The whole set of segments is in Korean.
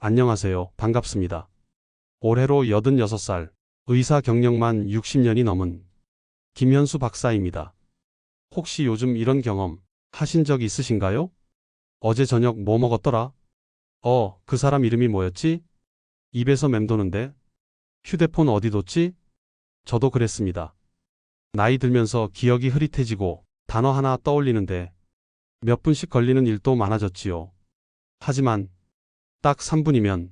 안녕하세요. 반갑습니다. 올해로 86살, 의사 경력만 60년이 넘은 김현수 박사입니다. 혹시 요즘 이런 경험 하신 적 있으신가요? 어제 저녁 뭐 먹었더라? 그 사람 이름이 뭐였지? 입에서 맴도는데? 휴대폰 어디 뒀지? 저도 그랬습니다. 나이 들면서 기억이 흐릿해지고 단어 하나 떠올리는데 몇 분씩 걸리는 일도 많아졌지요. 하지만 딱 3분이면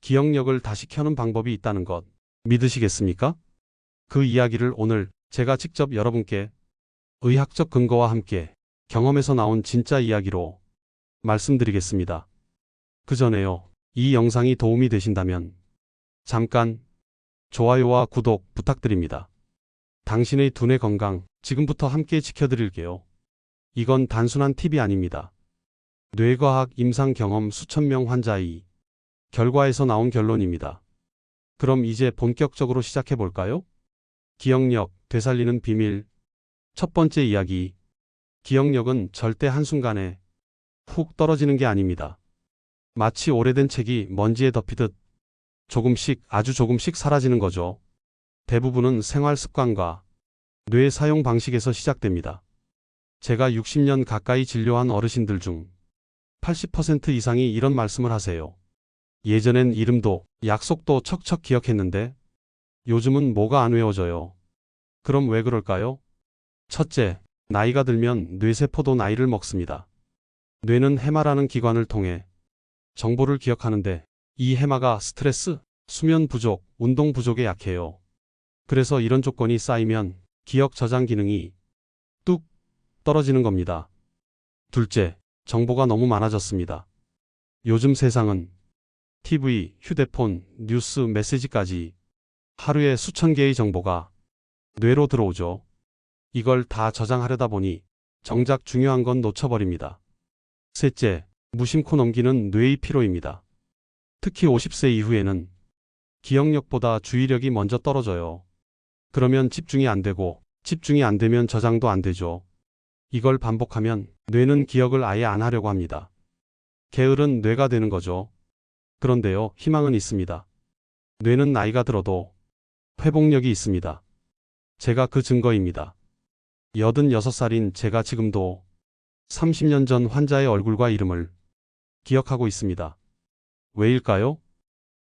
기억력을 다시 켜는 방법이 있다는 것 믿으시겠습니까? 그 이야기를 오늘 제가 직접 여러분께 의학적 근거와 함께 경험에서 나온 진짜 이야기로 말씀드리겠습니다. 그 전에요. 이 영상이 도움이 되신다면 잠깐 좋아요와 구독 부탁드립니다. 당신의 두뇌 건강 지금부터 함께 지켜드릴게요. 이건 단순한 팁이 아닙니다. 뇌과학 임상 경험 수천 명 환자의 결과에서 나온 결론입니다. 그럼 이제 본격적으로 시작해 볼까요? 기억력 되살리는 비밀. 첫 번째 이야기. 기억력은 절대 한순간에 훅 떨어지는 게 아닙니다. 마치 오래된 책이 먼지에 덮이듯 조금씩 아주 조금씩 사라지는 거죠. 대부분은 생활 습관과 뇌 사용 방식에서 시작됩니다. 제가 60년 가까이 진료한 어르신들 중 80% 이상이 이런 말씀을 하세요. 예전엔 이름도 약속도 척척 기억했는데 요즘은 뭐가 안 외워져요. 그럼 왜 그럴까요? 첫째, 나이가 들면 뇌세포도 나이를 먹습니다. 뇌는 해마라는 기관을 통해 정보를 기억하는데 이 해마가 스트레스, 수면 부족, 운동 부족에 약해요. 그래서 이런 조건이 쌓이면 기억 저장 기능이 뚝 떨어지는 겁니다. 둘째, 정보가 너무 많아졌습니다. 요즘 세상은 TV, 휴대폰, 뉴스, 메시지까지 하루에 수천 개의 정보가 뇌로 들어오죠. 이걸 다 저장하려다 보니 정작 중요한 건 놓쳐버립니다. 셋째, 무심코 넘기는 뇌의 피로입니다. 특히 50세 이후에는 기억력보다 주의력이 먼저 떨어져요. 그러면 집중이 안 되고 집중이 안 되면 저장도 안 되죠. 이걸 반복하면 뇌는 기억을 아예 안 하려고 합니다. 게으른 뇌가 되는 거죠. 그런데요, 희망은 있습니다. 뇌는 나이가 들어도 회복력이 있습니다. 제가 그 증거입니다. 86살인 제가 지금도 30년 전 환자의 얼굴과 이름을 기억하고 있습니다. 왜일까요?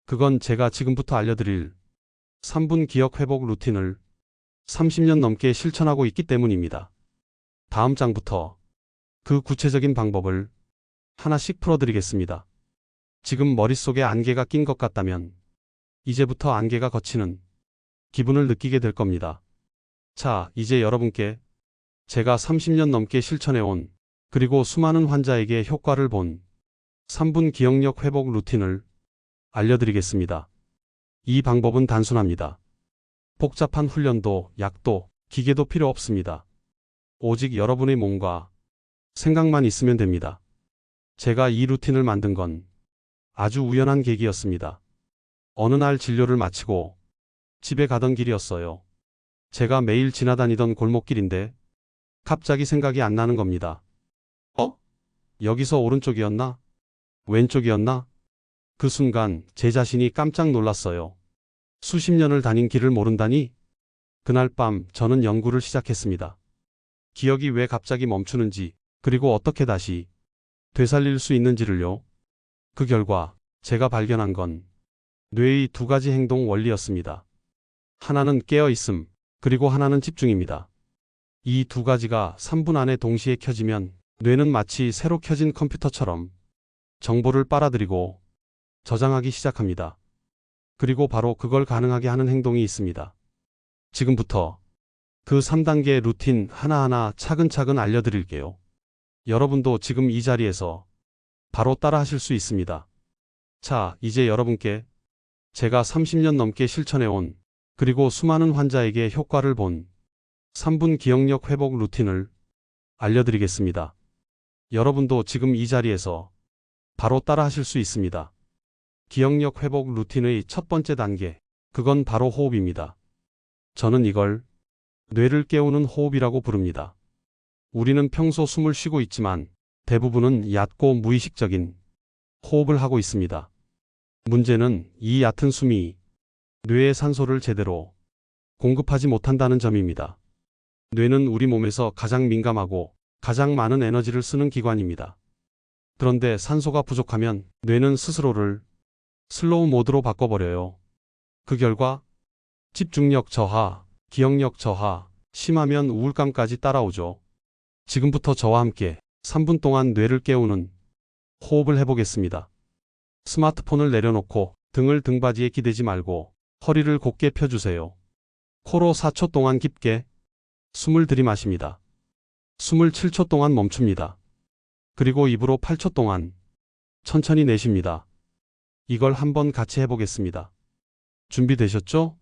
그건 제가 지금부터 알려드릴 3분 기억 회복 루틴을 30년 넘게 실천하고 있기 때문입니다. 다음 장부터 그 구체적인 방법을 하나씩 풀어드리겠습니다. 지금 머릿속에 안개가 낀 것 같다면 이제부터 안개가 걷히는 기분을 느끼게 될 겁니다. 자, 이제 여러분께 제가 30년 넘게 실천해온 그리고 수많은 환자에게 효과를 본 3분 기억력 회복 루틴을 알려드리겠습니다. 이 방법은 단순합니다. 복잡한 훈련도 약도 기계도 필요 없습니다. 오직 여러분의 몸과 생각만 있으면 됩니다. 제가 이 루틴을 만든 건 아주 우연한 계기였습니다. 어느 날 진료를 마치고 집에 가던 길이었어요. 제가 매일 지나다니던 골목길인데 갑자기 생각이 안 나는 겁니다. 여기서 오른쪽이었나? 왼쪽이었나? 그 순간 제 자신이 깜짝 놀랐어요. 수십 년을 다닌 길을 모른다니? 그날 밤 저는 연구를 시작했습니다. 기억이 왜 갑자기 멈추는지, 그리고 어떻게 다시 되살릴 수 있는지를요. 그 결과 제가 발견한 건 뇌의 두 가지 행동 원리였습니다. 하나는 깨어있음, 그리고 하나는 집중입니다. 이 두 가지가 3분 안에 동시에 켜지면 뇌는 마치 새로 켜진 컴퓨터처럼 정보를 빨아들이고 저장하기 시작합니다. 그리고 바로 그걸 가능하게 하는 행동이 있습니다. 지금부터 그 3단계 루틴 하나하나 차근차근 알려드릴게요. 여러분도 지금 이 자리에서 바로 따라 하실 수 있습니다. 자, 이제 여러분께 제가 30년 넘게 실천해온 그리고 수많은 환자에게 효과를 본 3분 기억력 회복 루틴을 알려드리겠습니다. 여러분도 지금 이 자리에서 바로 따라 하실 수 있습니다. 기억력 회복 루틴의 첫 번째 단계, 그건 바로 호흡입니다. 저는 이걸 뇌를 깨우는 호흡이라고 부릅니다. 우리는 평소 숨을 쉬고 있지만 대부분은 얕고 무의식적인 호흡을 하고 있습니다. 문제는 이 얕은 숨이 뇌에 산소를 제대로 공급하지 못한다는 점입니다. 뇌는 우리 몸에서 가장 민감하고 가장 많은 에너지를 쓰는 기관입니다. 그런데 산소가 부족하면 뇌는 스스로를 슬로우 모드로 바꿔버려요. 그 결과 집중력 저하, 기억력 저하, 심하면 우울감까지 따라오죠. 지금부터 저와 함께 3분 동안 뇌를 깨우는 호흡을 해보겠습니다. 스마트폰을 내려놓고 등을 등받이에 기대지 말고 허리를 곧게 펴주세요. 코로 4초 동안 깊게 숨을 들이마십니다. 숨을 7초 동안 멈춥니다. 그리고 입으로 8초 동안 천천히 내쉽니다. 이걸 한번 같이 해보겠습니다. 준비되셨죠?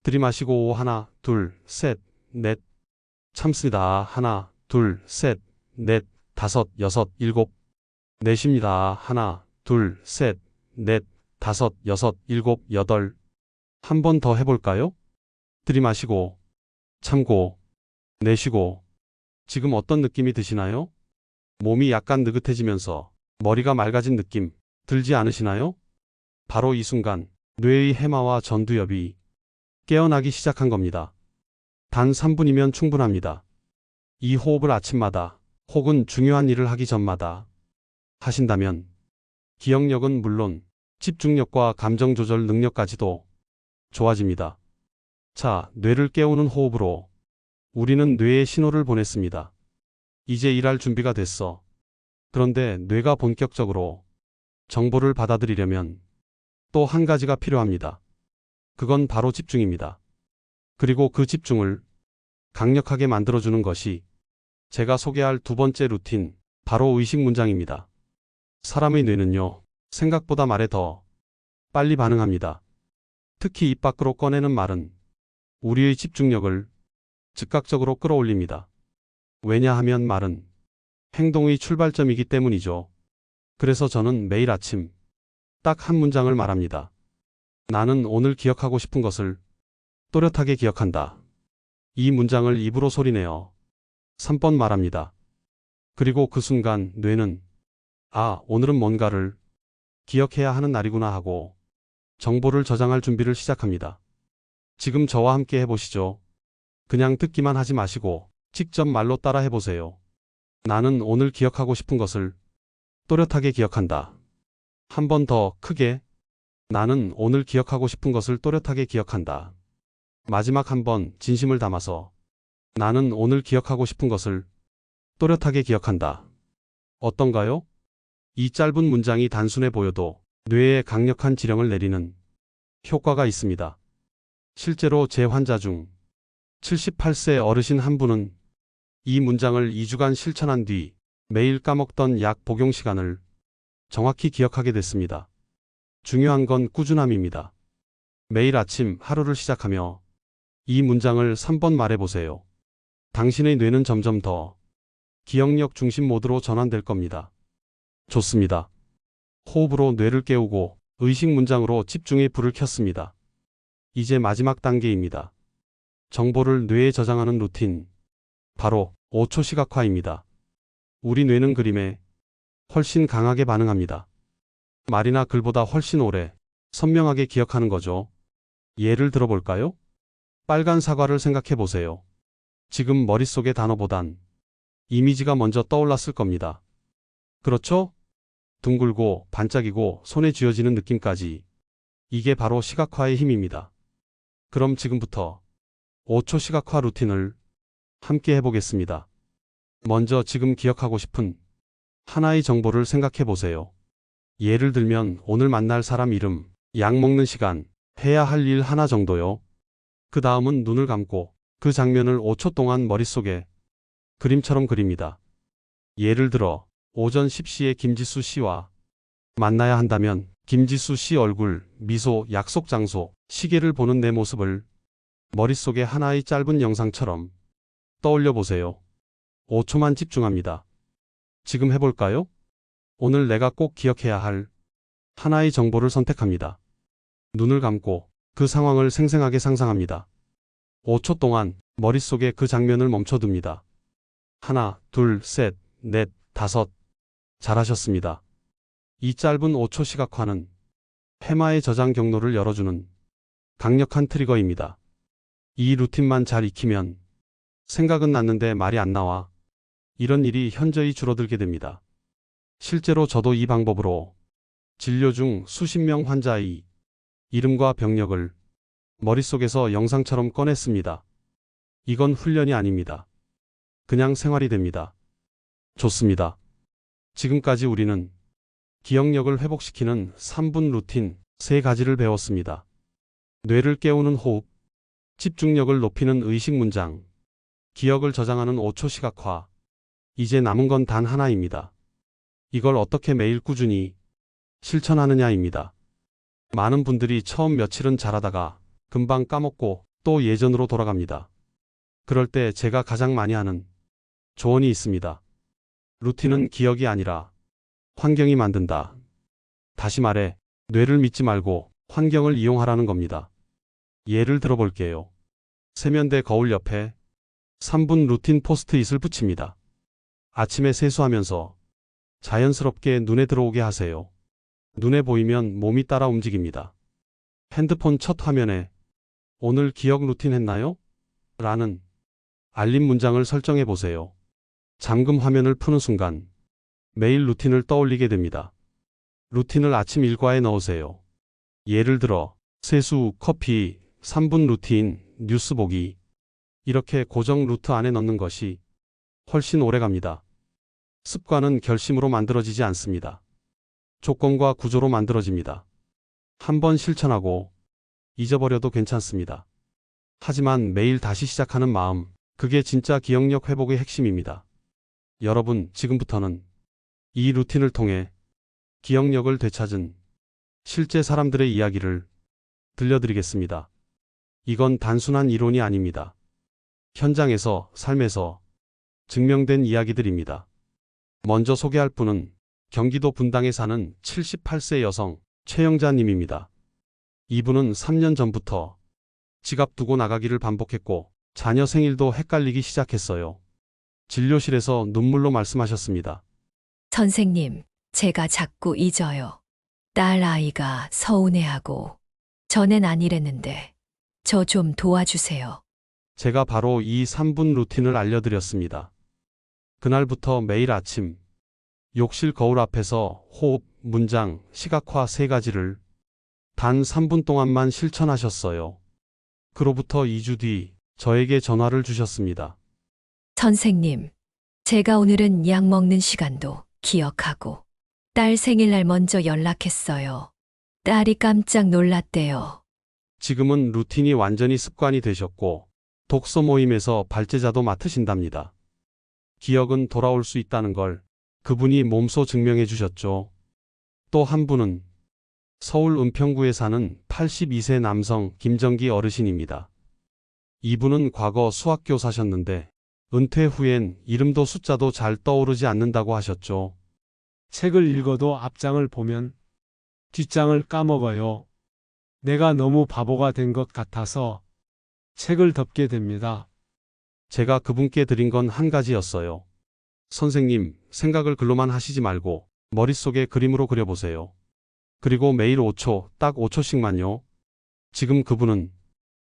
들이마시고 하나, 둘, 셋, 넷. 참습니다. 하나, 둘, 셋, 넷, 다섯, 여섯, 일곱. 내쉽니다. 하나, 둘, 셋, 넷, 다섯, 여섯, 일곱, 여덟. 한 번 더 해볼까요? 들이마시고, 참고, 내쉬고. 지금 어떤 느낌이 드시나요? 몸이 약간 느긋해지면서 머리가 맑아진 느낌 들지 않으시나요? 바로 이 순간 뇌의 해마와 전두엽이 깨어나기 시작한 겁니다. 단 3분이면 충분합니다. 이 호흡을 아침마다 혹은 중요한 일을 하기 전마다 하신다면 기억력은 물론 집중력과 감정 조절 능력까지도 좋아집니다. 자, 뇌를 깨우는 호흡으로 우리는 뇌에 신호를 보냈습니다. 이제 일할 준비가 됐어. 그런데 뇌가 본격적으로 정보를 받아들이려면 또 한 가지가 필요합니다. 그건 바로 집중입니다. 그리고 그 집중을 강력하게 만들어주는 것이 제가 소개할 두 번째 루틴, 바로 의식 문장입니다. 사람의 뇌는요, 생각보다 말에 더 빨리 반응합니다. 특히 입 밖으로 꺼내는 말은 우리의 집중력을 즉각적으로 끌어올립니다. 왜냐하면 말은 행동의 출발점이기 때문이죠. 그래서 저는 매일 아침 딱 한 문장을 말합니다. 나는 오늘 기억하고 싶은 것을 또렷하게 기억한다. 이 문장을 입으로 소리내어 3번 말합니다. 그리고 그 순간 뇌는 오늘은 뭔가를 기억해야 하는 날이구나 하고 정보를 저장할 준비를 시작합니다. 지금 저와 함께 해보시죠. 그냥 듣기만 하지 마시고 직접 말로 따라 해보세요. 나는 오늘 기억하고 싶은 것을 또렷하게 기억한다. 한 번 더 크게. 나는 오늘 기억하고 싶은 것을 또렷하게 기억한다. 마지막 한 번 진심을 담아서 나는 오늘 기억하고 싶은 것을 또렷하게 기억한다. 어떤가요? 이 짧은 문장이 단순해 보여도 뇌에 강력한 지령을 내리는 효과가 있습니다. 실제로 제 환자 중 78세 어르신 한 분은 이 문장을 2주간 실천한 뒤 매일 까먹던 약 복용 시간을 정확히 기억하게 됐습니다. 중요한 건 꾸준함입니다. 매일 아침 하루를 시작하며 이 문장을 3번 말해보세요. 당신의 뇌는 점점 더 기억력 중심 모드로 전환될 겁니다. 좋습니다. 호흡으로 뇌를 깨우고 의식 문장으로 집중의 불을 켰습니다. 이제 마지막 단계입니다. 정보를 뇌에 저장하는 루틴. 바로 5초 시각화입니다. 우리 뇌는 그림에 훨씬 강하게 반응합니다. 말이나 글보다 훨씬 오래, 선명하게 기억하는 거죠. 예를 들어볼까요? 빨간 사과를 생각해 보세요. 지금 머릿속의 단어보단 이미지가 먼저 떠올랐을 겁니다. 그렇죠? 둥글고 반짝이고 손에 쥐어지는 느낌까지. 이게 바로 시각화의 힘입니다. 그럼 지금부터 5초 시각화 루틴을 함께 해보겠습니다. 먼저 지금 기억하고 싶은 하나의 정보를 생각해 보세요. 예를 들면 오늘 만날 사람 이름, 약 먹는 시간, 해야 할 일 하나 정도요. 그 다음은 눈을 감고 그 장면을 5초 동안 머릿속에 그림처럼 그립니다. 예를 들어 오전 10시에 김지수 씨와 만나야 한다면 김지수 씨 얼굴, 미소, 약속 장소, 시계를 보는 내 모습을 머릿속에 하나의 짧은 영상처럼 떠올려 보세요. 5초만 집중합니다. 지금 해볼까요? 오늘 내가 꼭 기억해야 할 하나의 정보를 선택합니다. 눈을 감고 그 상황을 생생하게 상상합니다. 5초 동안 머릿속에 그 장면을 멈춰둡니다. 하나, 둘, 셋, 넷, 다섯. 잘하셨습니다. 이 짧은 5초 시각화는 해마의 저장 경로를 열어주는 강력한 트리거입니다. 이 루틴만 잘 익히면 생각은 났는데 말이 안 나와. 이런 일이 현저히 줄어들게 됩니다. 실제로 저도 이 방법으로 진료 중 수십 명 환자의 이름과 병력을 머릿속에서 영상처럼 꺼냈습니다. 이건 훈련이 아닙니다. 그냥 생활이 됩니다. 좋습니다. 지금까지 우리는 기억력을 회복시키는 3분 루틴 3가지를 배웠습니다. 뇌를 깨우는 호흡, 집중력을 높이는 의식 문장, 기억을 저장하는 5초 시각화. 이제 남은 건 단 하나입니다. 이걸 어떻게 매일 꾸준히 실천하느냐입니다. 많은 분들이 처음 며칠은 잘하다가 금방 까먹고 또 예전으로 돌아갑니다. 그럴 때 제가 가장 많이 하는 조언이 있습니다. 루틴은 기억이 아니라 환경이 만든다. 다시 말해, 뇌를 믿지 말고 환경을 이용하라는 겁니다. 예를 들어 볼게요. 세면대 거울 옆에 3분 루틴 포스트잇을 붙입니다. 아침에 세수하면서 자연스럽게 눈에 들어오게 하세요. 눈에 보이면 몸이 따라 움직입니다. 핸드폰 첫 화면에 오늘 기억 루틴 했나요? 라는 알림 문장을 설정해 보세요. 잠금 화면을 푸는 순간 매일 루틴을 떠올리게 됩니다. 루틴을 아침 일과에 넣으세요. 예를 들어 세수 후 커피, 3분 루틴, 뉴스 보기. 이렇게 고정 루트 안에 넣는 것이 훨씬 오래 갑니다. 습관은 결심으로 만들어지지 않습니다. 조건과 구조로 만들어집니다. 한번 실천하고 잊어버려도 괜찮습니다. 하지만 매일 다시 시작하는 마음, 그게 진짜 기억력 회복의 핵심입니다. 여러분, 지금부터는 이 루틴을 통해 기억력을 되찾은 실제 사람들의 이야기를 들려드리겠습니다. 이건 단순한 이론이 아닙니다. 현장에서, 삶에서 증명된 이야기들입니다. 먼저 소개할 분은 경기도 분당에 사는 78세 여성 최영자 님입니다. 이분은 3년 전부터 지갑 두고 나가기를 반복했고 자녀 생일도 헷갈리기 시작했어요. 진료실에서 눈물로 말씀하셨습니다. 선생님, 제가 자꾸 잊어요. 딸 아이가 서운해하고 전엔 안 이랬는데 저 좀 도와주세요. 제가 바로 이 3분 루틴을 알려드렸습니다. 그날부터 매일 아침 욕실 거울 앞에서 호흡, 문장, 시각화 3가지를 단 3분 동안만 실천하셨어요. 그로부터 2주 뒤 저에게 전화를 주셨습니다. 선생님, 제가 오늘은 약 먹는 시간도 기억하고 딸 생일날 먼저 연락했어요. 딸이 깜짝 놀랐대요. 지금은 루틴이 완전히 습관이 되셨고 독서 모임에서 발제자도 맡으신답니다. 기억은 돌아올 수 있다는 걸 그분이 몸소 증명해 주셨죠. 또 한 분은 서울 은평구에 사는 82세 남성 김정기 어르신입니다. 이분은 과거 수학교사셨는데 은퇴 후엔 이름도 숫자도 잘 떠오르지 않는다고 하셨죠. 책을 읽어도 앞장을 보면 뒷장을 까먹어요. 내가 너무 바보가 된 것 같아서 책을 덮게 됩니다. 제가 그분께 드린 건 한 가지였어요. 선생님, 생각을 글로만 하시지 말고 머릿속에 그림으로 그려보세요. 그리고 매일 5초, 딱 5초씩만요. 지금 그분은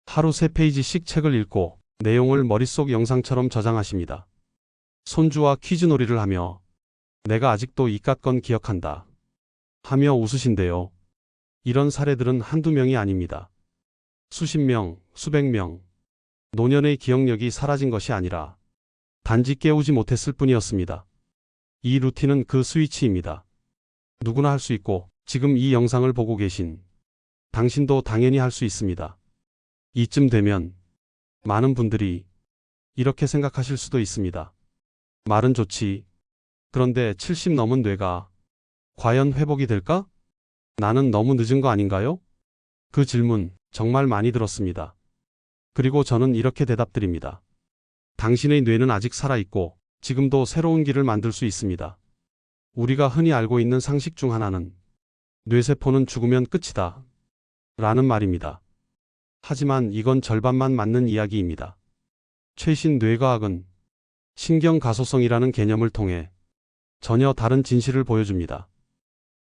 하루 3페이지씩 책을 읽고 내용을 머릿속 영상처럼 저장하십니다. 손주와 퀴즈놀이를 하며 내가 아직도 이깟 건 기억한다 하며 웃으신대요. 이런 사례들은 한두 명이 아닙니다. 수십 명, 수백 명. 노년의 기억력이 사라진 것이 아니라 단지 깨우지 못했을 뿐이었습니다. 이 루틴은 그 스위치입니다. 누구나 할 수 있고 지금 이 영상을 보고 계신 당신도 당연히 할 수 있습니다. 이쯤 되면 많은 분들이 이렇게 생각하실 수도 있습니다. 말은 좋지. 그런데 70 넘은 뇌가 과연 회복이 될까? 나는 너무 늦은 거 아닌가요? 그 질문 정말 많이 들었습니다. 그리고 저는 이렇게 대답드립니다. 당신의 뇌는 아직 살아있고 지금도 새로운 길을 만들 수 있습니다. 우리가 흔히 알고 있는 상식 중 하나는 뇌세포는 죽으면 끝이다 라는 말입니다. 하지만 이건 절반만 맞는 이야기입니다. 최신 뇌과학은 신경가소성이라는 개념을 통해 전혀 다른 진실을 보여줍니다.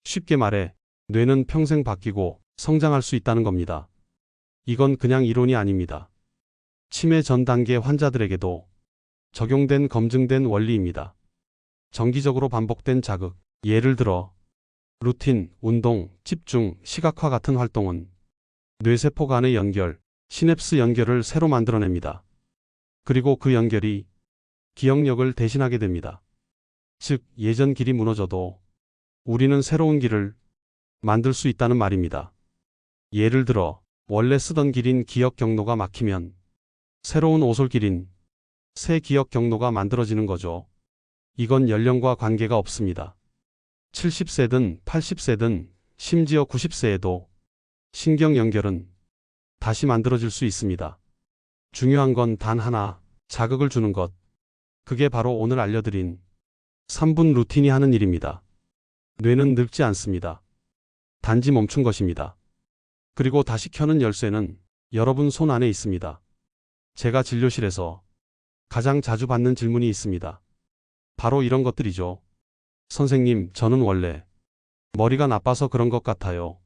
쉽게 말해 뇌는 평생 바뀌고 성장할 수 있다는 겁니다. 이건 그냥 이론이 아닙니다. 치매 전 단계 환자들에게도 적용된 검증된 원리입니다. 정기적으로 반복된 자극, 예를 들어 루틴, 운동, 집중, 시각화 같은 활동은 뇌세포 간의 연결, 시냅스 연결을 새로 만들어냅니다. 그리고 그 연결이 기억력을 대신하게 됩니다. 즉, 예전 길이 무너져도 우리는 새로운 길을 만들 수 있다는 말입니다. 예를 들어 원래 쓰던 길인 기억 경로가 막히면 새로운 오솔길인 새 기억 경로가 만들어지는 거죠. 이건 연령과 관계가 없습니다. 70세든 80세든 심지어 90세에도 신경 연결은 다시 만들어질 수 있습니다. 중요한 건 단 하나, 자극을 주는 것. 그게 바로 오늘 알려드린 3분 루틴이 하는 일입니다. 뇌는 늙지 않습니다. 단지 멈춘 것입니다. 그리고 다시 켜는 열쇠는 여러분 손 안에 있습니다. 제가 진료실에서 가장 자주 받는 질문이 있습니다. 바로 이런 것들이죠. 선생님, 저는 원래 머리가 나빠서 그런 것 같아요.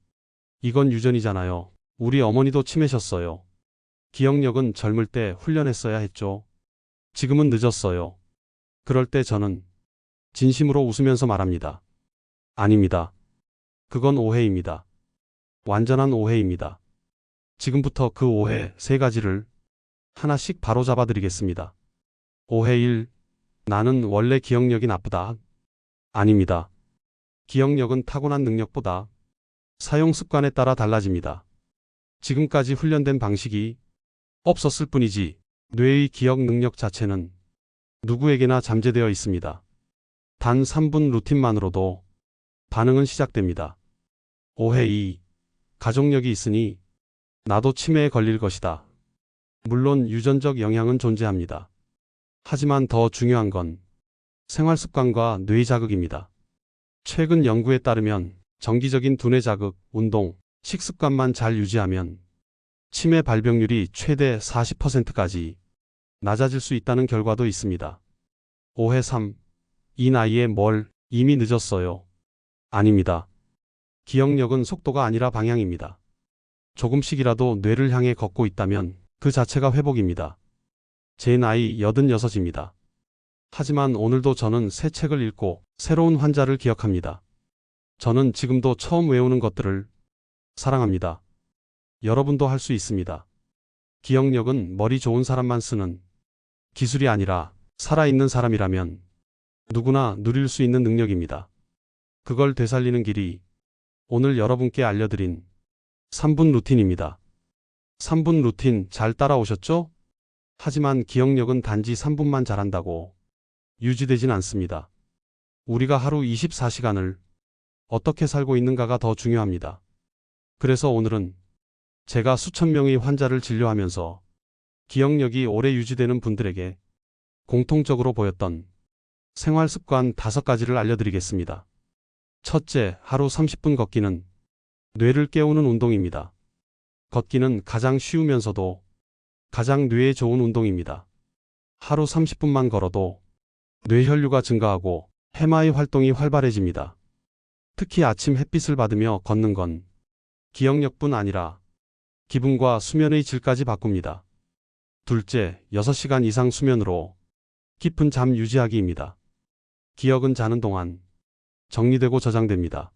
이건 유전이잖아요. 우리 어머니도 치매셨어요. 기억력은 젊을 때 훈련했어야 했죠. 지금은 늦었어요. 그럴 때 저는 진심으로 웃으면서 말합니다. 아닙니다. 그건 오해입니다. 완전한 오해입니다. 지금부터 그 오해 3가지를 하나씩 바로잡아 드리겠습니다. 오해 1. 나는 원래 기억력이 나쁘다. 아닙니다. 기억력은 타고난 능력보다 사용 습관에 따라 달라집니다. 지금까지 훈련된 방식이 없었을 뿐이지 뇌의 기억 능력 자체는 누구에게나 잠재되어 있습니다. 단 3분 루틴만으로도 반응은 시작됩니다. 오해 2. 가족력이 있으니 나도 치매에 걸릴 것이다. 물론 유전적 영향은 존재합니다. 하지만 더 중요한 건 생활 습관과 뇌 자극입니다. 최근 연구에 따르면 정기적인 두뇌 자극, 운동, 식습관만 잘 유지하면 치매 발병률이 최대 40%까지 낮아질 수 있다는 결과도 있습니다. 오해 3. 이 나이에 뭘 이미 늦었어요. 아닙니다. 기억력은 속도가 아니라 방향입니다. 조금씩이라도 뇌를 향해 걷고 있다면 그 자체가 회복입니다. 제 나이 86입니다. 하지만 오늘도 저는 새 책을 읽고 새로운 환자를 기억합니다. 저는 지금도 처음 외우는 것들을 사랑합니다. 여러분도 할 수 있습니다. 기억력은 머리 좋은 사람만 쓰는 기술이 아니라 살아있는 사람이라면 누구나 누릴 수 있는 능력입니다. 그걸 되살리는 길이 오늘 여러분께 알려드린 3분 루틴입니다. 3분 루틴 잘 따라오셨죠? 하지만 기억력은 단지 3분만 잘한다고 유지되진 않습니다. 우리가 하루 24시간을 어떻게 살고 있는가가 더 중요합니다. 그래서 오늘은 제가 수천 명의 환자를 진료하면서 기억력이 오래 유지되는 분들에게 공통적으로 보였던 생활 습관 5가지를 알려드리겠습니다. 첫째, 하루 30분 걷기는 뇌를 깨우는 운동입니다. 걷기는 가장 쉬우면서도 가장 뇌에 좋은 운동입니다. 하루 30분만 걸어도 뇌혈류가 증가하고 해마의 활동이 활발해집니다. 특히 아침 햇빛을 받으며 걷는 건 기억력뿐 아니라 기분과 수면의 질까지 바꿉니다. 둘째, 6시간 이상 수면으로 깊은 잠 유지하기입니다. 기억은 자는 동안 정리되고 저장됩니다.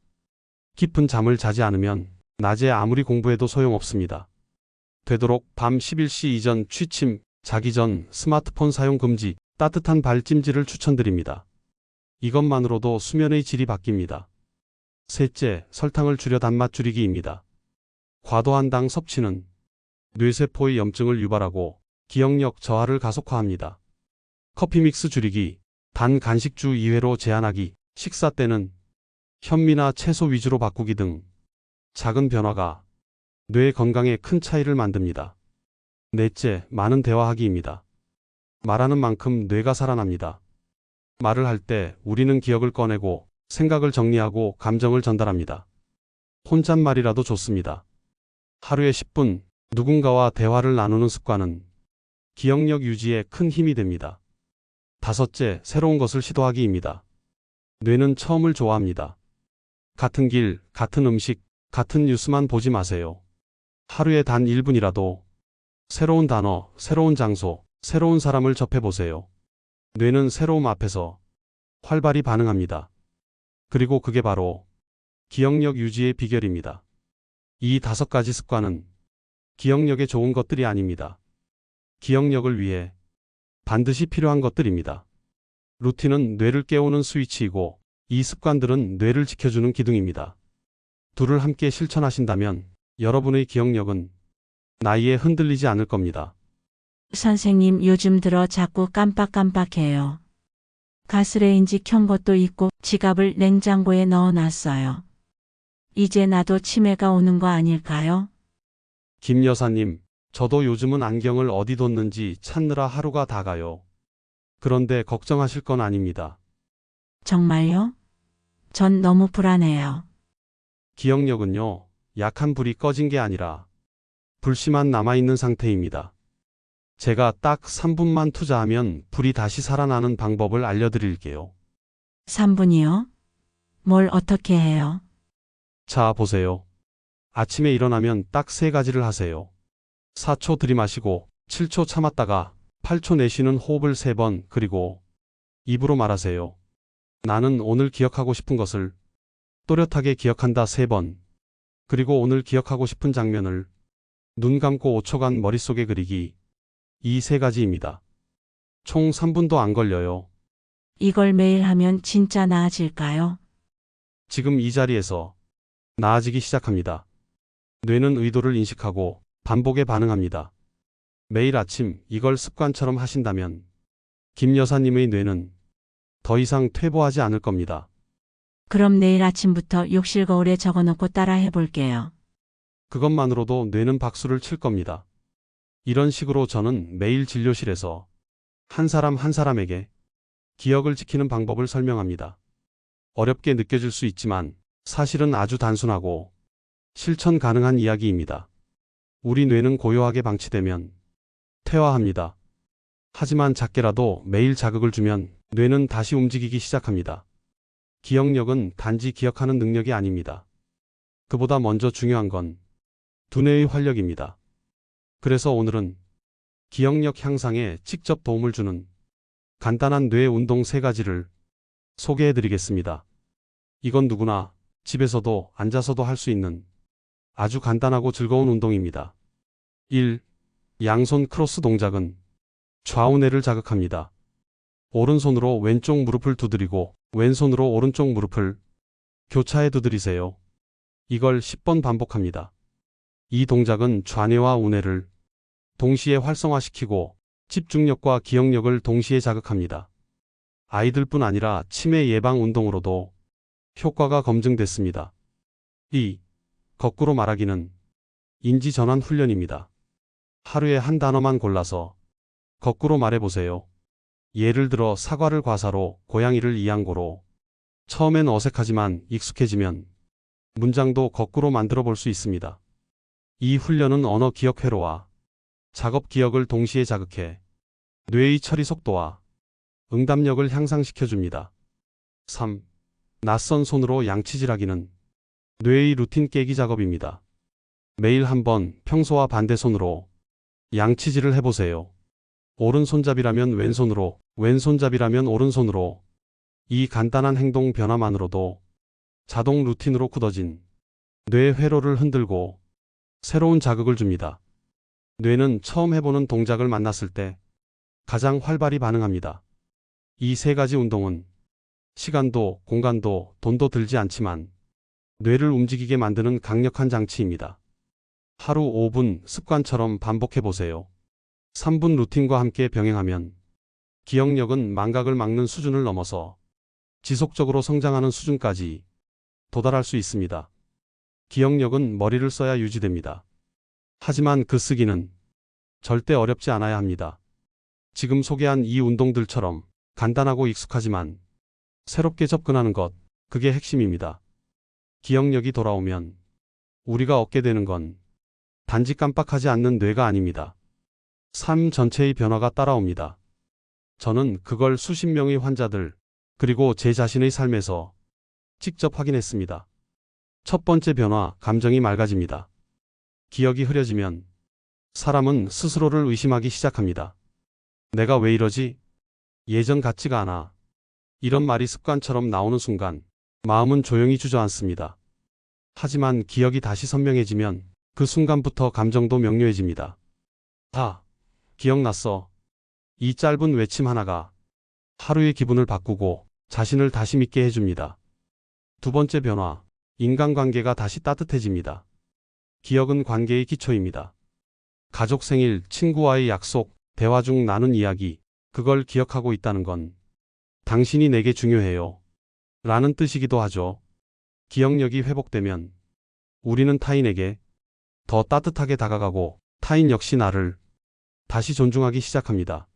깊은 잠을 자지 않으면 낮에 아무리 공부해도 소용없습니다. 되도록 밤 11시 이전 취침, 자기 전 스마트폰 사용 금지, 따뜻한 발찜질을 추천드립니다. 이것만으로도 수면의 질이 바뀝니다. 셋째, 설탕을 줄여 단맛 줄이기입니다. 과도한 당 섭취는 뇌세포의 염증을 유발하고 기억력 저하를 가속화합니다. 커피 믹스 줄이기, 단 간식주 2회로 제한하기, 식사 때는 현미나 채소 위주로 바꾸기 등 작은 변화가 뇌 건강에 큰 차이를 만듭니다. 넷째, 많은 대화하기입니다. 말하는 만큼 뇌가 살아납니다. 말을 할 때 우리는 기억을 꺼내고 생각을 정리하고 감정을 전달합니다. 혼잣말이라도 좋습니다. 하루에 10분 누군가와 대화를 나누는 습관은 기억력 유지에 큰 힘이 됩니다. 다섯째, 새로운 것을 시도하기입니다. 뇌는 처음을 좋아합니다. 같은 길, 같은 음식, 같은 뉴스만 보지 마세요. 하루에 단 1분이라도 새로운 단어, 새로운 장소, 새로운 사람을 접해보세요. 뇌는 새로움 앞에서 활발히 반응합니다. 그리고 그게 바로 기억력 유지의 비결입니다. 이 5가지 습관은 기억력에 좋은 것들이 아닙니다. 기억력을 위해 반드시 필요한 것들입니다. 루틴은 뇌를 깨우는 스위치이고 이 습관들은 뇌를 지켜주는 기둥입니다. 둘을 함께 실천하신다면 여러분의 기억력은 나이에 흔들리지 않을 겁니다. 선생님, 요즘 들어 자꾸 깜빡깜빡해요. 가스레인지 켠 것도 있고 지갑을 냉장고에 넣어놨어요. 이제 나도 치매가 오는 거 아닐까요? 김 여사님, 저도 요즘은 안경을 어디 뒀는지 찾느라 하루가 다 가요. 그런데 걱정하실 건 아닙니다. 정말요? 전 너무 불안해요. 기억력은요, 약한 불이 꺼진 게 아니라 불씨만 남아있는 상태입니다. 제가 딱 3분만 투자하면 불이 다시 살아나는 방법을 알려드릴게요. 3분이요? 뭘 어떻게 해요? 자, 보세요. 아침에 일어나면 딱 3가지를 하세요. 4초 들이마시고 7초 참았다가 8초 내쉬는 호흡을 3번, 그리고 입으로 말하세요. 나는 오늘 기억하고 싶은 것을 또렷하게 기억한다 3번. 그리고 오늘 기억하고 싶은 장면을 눈 감고 5초간 머릿속에 그리기. 이 3가지입니다. 총 3분도 안 걸려요. 이걸 매일 하면 진짜 나아질까요? 지금 이 자리에서 나아지기 시작합니다. 뇌는 의도를 인식하고 반복에 반응합니다. 매일 아침 이걸 습관처럼 하신다면 김 여사님의 뇌는 더 이상 퇴보하지 않을 겁니다. 그럼 내일 아침부터 욕실 거울에 적어놓고 따라 해볼게요. 그것만으로도 뇌는 박수를 칠 겁니다. 이런 식으로 저는 매일 진료실에서 한 사람 한 사람에게 기억을 지키는 방법을 설명합니다. 어렵게 느껴질 수 있지만 사실은 아주 단순하고 실천 가능한 이야기입니다. 우리 뇌는 고요하게 방치되면 퇴화합니다. 하지만 작게라도 매일 자극을 주면 뇌는 다시 움직이기 시작합니다. 기억력은 단지 기억하는 능력이 아닙니다. 그보다 먼저 중요한 건 두뇌의 활력입니다. 그래서 오늘은 기억력 향상에 직접 도움을 주는 간단한 뇌 운동 3가지를 소개해 드리겠습니다. 이건 누구나 집에서도 앉아서도 할 수 있는 아주 간단하고 즐거운 운동입니다. 1. 양손 크로스 동작은 좌우뇌를 자극합니다. 오른손으로 왼쪽 무릎을 두드리고 왼손으로 오른쪽 무릎을 교차해 두드리세요. 이걸 10번 반복합니다. 이 동작은 좌뇌와 우뇌를 동시에 활성화시키고 집중력과 기억력을 동시에 자극합니다. 아이들뿐 아니라 치매 예방 운동으로도 효과가 검증됐습니다. 2. 거꾸로 말하기는 인지전환 훈련입니다. 하루에 한 단어만 골라서 거꾸로 말해보세요. 예를 들어 사과를 과사로, 고양이를 이항고로. 처음엔 어색하지만 익숙해지면 문장도 거꾸로 만들어 볼 수 있습니다. 이 훈련은 언어 기억 회로와 작업 기억을 동시에 자극해 뇌의 처리 속도와 응답력을 향상시켜 줍니다. 3. 낯선 손으로 양치질하기는 뇌의 루틴 깨기 작업입니다. 매일 한번 평소와 반대 손으로 양치질을 해보세요. 오른손잡이라면 왼손으로, 왼손잡이라면 오른손으로. 이 간단한 행동 변화만으로도 자동 루틴으로 굳어진 뇌 회로를 흔들고 새로운 자극을 줍니다. 뇌는 처음 해보는 동작을 만났을 때 가장 활발히 반응합니다. 이 3가지 운동은 시간도, 공간도, 돈도 들지 않지만 뇌를 움직이게 만드는 강력한 장치입니다. 하루 5분 습관처럼 반복해 보세요. 3분 루틴과 함께 병행하면 기억력은 망각을 막는 수준을 넘어서 지속적으로 성장하는 수준까지 도달할 수 있습니다. 기억력은 머리를 써야 유지됩니다. 하지만 그 쓰기는 절대 어렵지 않아야 합니다. 지금 소개한 이 운동들처럼 간단하고 익숙하지만 새롭게 접근하는 것, 그게 핵심입니다. 기억력이 돌아오면 우리가 얻게 되는 건 단지 깜빡하지 않는 뇌가 아닙니다. 삶 전체의 변화가 따라옵니다. 저는 그걸 수십 명의 환자들, 그리고 제 자신의 삶에서 직접 확인했습니다. 첫 번째 변화, 감정이 맑아집니다. 기억이 흐려지면 사람은 스스로를 의심하기 시작합니다. 내가 왜 이러지? 예전 같지가 않아. 이런 말이 습관처럼 나오는 순간 마음은 조용히 주저앉습니다. 하지만 기억이 다시 선명해지면 그 순간부터 감정도 명료해집니다. 아, 기억났어. 이 짧은 외침 하나가 하루의 기분을 바꾸고 자신을 다시 믿게 해줍니다. 두 번째 변화, 인간관계가 다시 따뜻해집니다. 기억은 관계의 기초입니다. 가족 생일, 친구와의 약속, 대화 중 나눈 이야기, 그걸 기억하고 있다는 건 당신이 내게 중요해요. 라는 뜻이기도 하죠. 기억력이 회복되면 우리는 타인에게 더 따뜻하게 다가가고 타인 역시 나를 다시 존중하기 시작합니다.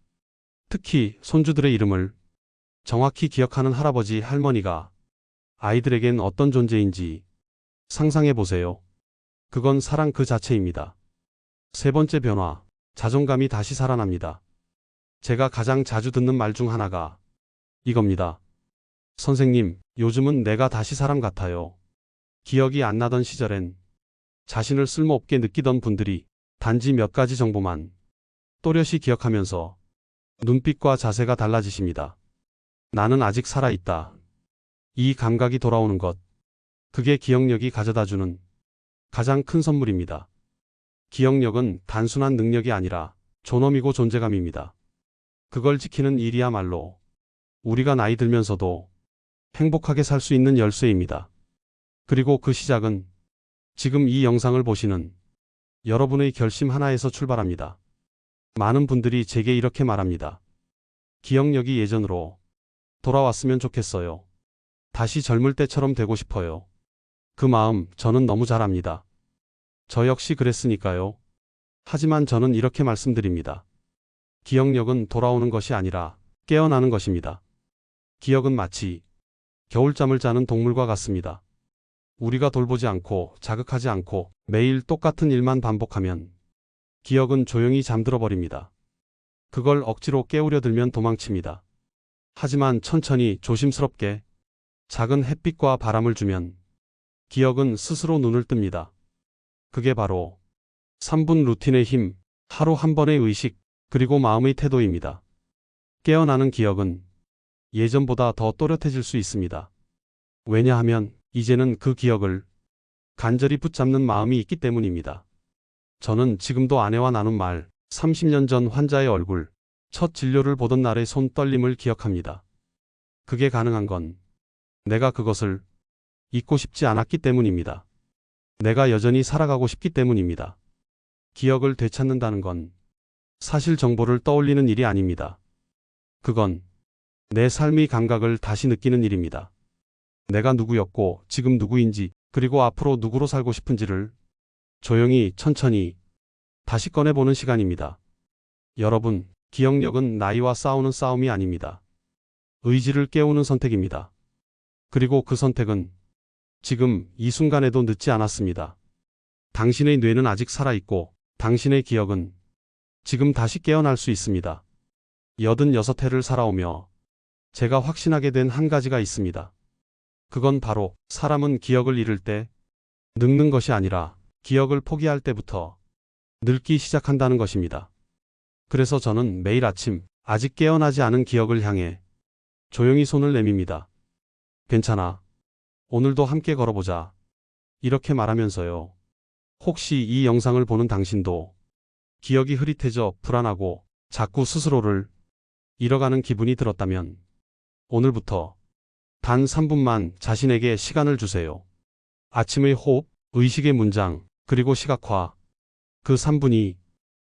특히 손주들의 이름을 정확히 기억하는 할아버지, 할머니가 아이들에겐 어떤 존재인지 상상해 보세요. 그건 사랑 그 자체입니다. 세 번째 변화, 자존감이 다시 살아납니다. 제가 가장 자주 듣는 말 중 하나가 이겁니다. 선생님, 요즘은 내가 다시 사람 같아요. 기억이 안 나던 시절엔 자신을 쓸모없게 느끼던 분들이 단지 몇 가지 정보만 또렷이 기억하면서 눈빛과 자세가 달라지십니다. 나는 아직 살아있다. 이 감각이 돌아오는 것, 그게 기억력이 가져다주는 가장 큰 선물입니다. 기억력은 단순한 능력이 아니라 존엄이고 존재감입니다. 그걸 지키는 일이야말로 우리가 나이 들면서도 행복하게 살 수 있는 열쇠입니다. 그리고 그 시작은 지금 이 영상을 보시는 여러분의 결심 하나에서 출발합니다. 많은 분들이 제게 이렇게 말합니다. 기억력이 예전으로 돌아왔으면 좋겠어요. 다시 젊을 때처럼 되고 싶어요. 그 마음 저는 너무 잘 압니다. 저 역시 그랬으니까요. 하지만 저는 이렇게 말씀드립니다. 기억력은 돌아오는 것이 아니라 깨어나는 것입니다. 기억은 마치 겨울잠을 자는 동물과 같습니다. 우리가 돌보지 않고 자극하지 않고 매일 똑같은 일만 반복하면 기억은 조용히 잠들어 버립니다. 그걸 억지로 깨우려 들면 도망칩니다. 하지만 천천히 조심스럽게 작은 햇빛과 바람을 주면 기억은 스스로 눈을 뜹니다. 그게 바로 3분 루틴의 힘, 하루 한 번의 의식, 그리고 마음의 태도입니다. 깨어나는 기억은 예전보다 더 또렷해질 수 있습니다. 왜냐하면 이제는 그 기억을 간절히 붙잡는 마음이 있기 때문입니다. 저는 지금도 아내와 나눈 말, 30년 전 환자의 얼굴, 첫 진료를 보던 날의 손 떨림을 기억합니다. 그게 가능한 건 내가 그것을 잊고 싶지 않았기 때문입니다. 내가 여전히 살아가고 싶기 때문입니다. 기억을 되찾는다는 건 사실 정보를 떠올리는 일이 아닙니다. 그건 내 삶의 감각을 다시 느끼는 일입니다. 내가 누구였고 지금 누구인지 그리고 앞으로 누구로 살고 싶은지를 조용히 천천히 다시 꺼내보는 시간입니다. 여러분, 기억력은 나이와 싸우는 싸움이 아닙니다. 의지를 깨우는 선택입니다. 그리고 그 선택은 지금 이 순간에도 늦지 않았습니다. 당신의 뇌는 아직 살아있고 당신의 기억은 지금 다시 깨어날 수 있습니다. 86회를 살아오며 제가 확신하게 된 한 가지가 있습니다. 그건 바로 사람은 기억을 잃을 때 늙는 것이 아니라 기억을 포기할 때부터 늙기 시작한다는 것입니다. 그래서 저는 매일 아침 아직 깨어나지 않은 기억을 향해 조용히 손을 내밉니다. 괜찮아. 오늘도 함께 걸어보자. 이렇게 말하면서요. 혹시 이 영상을 보는 당신도 기억이 흐릿해져 불안하고 자꾸 스스로를 잃어가는 기분이 들었다면 오늘부터 단 3분만 자신에게 시간을 주세요. 아침의 호흡, 의식의 문장, 그리고 시각화. 그 3분이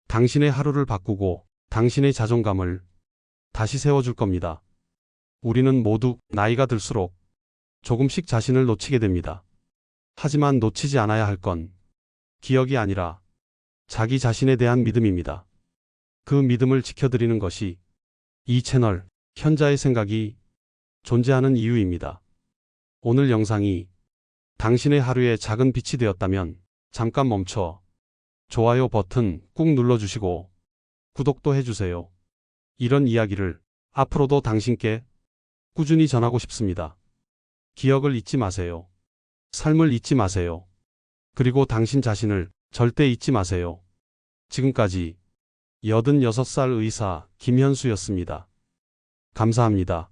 당신의 하루를 바꾸고 당신의 자존감을 다시 세워줄 겁니다. 우리는 모두 나이가 들수록 조금씩 자신을 놓치게 됩니다. 하지만 놓치지 않아야 할 건 기억이 아니라 자기 자신에 대한 믿음입니다. 그 믿음을 지켜드리는 것이 이 채널 현자의 생각이 존재하는 이유입니다. 오늘 영상이 당신의 하루에 작은 빛이 되었다면 잠깐 멈춰 좋아요 버튼 꾹 눌러주시고 구독도 해주세요. 이런 이야기를 앞으로도 당신께 꾸준히 전하고 싶습니다. 기억을 잊지 마세요. 삶을 잊지 마세요. 그리고 당신 자신을 절대 잊지 마세요. 지금까지 86살 의사 김현수였습니다. 감사합니다.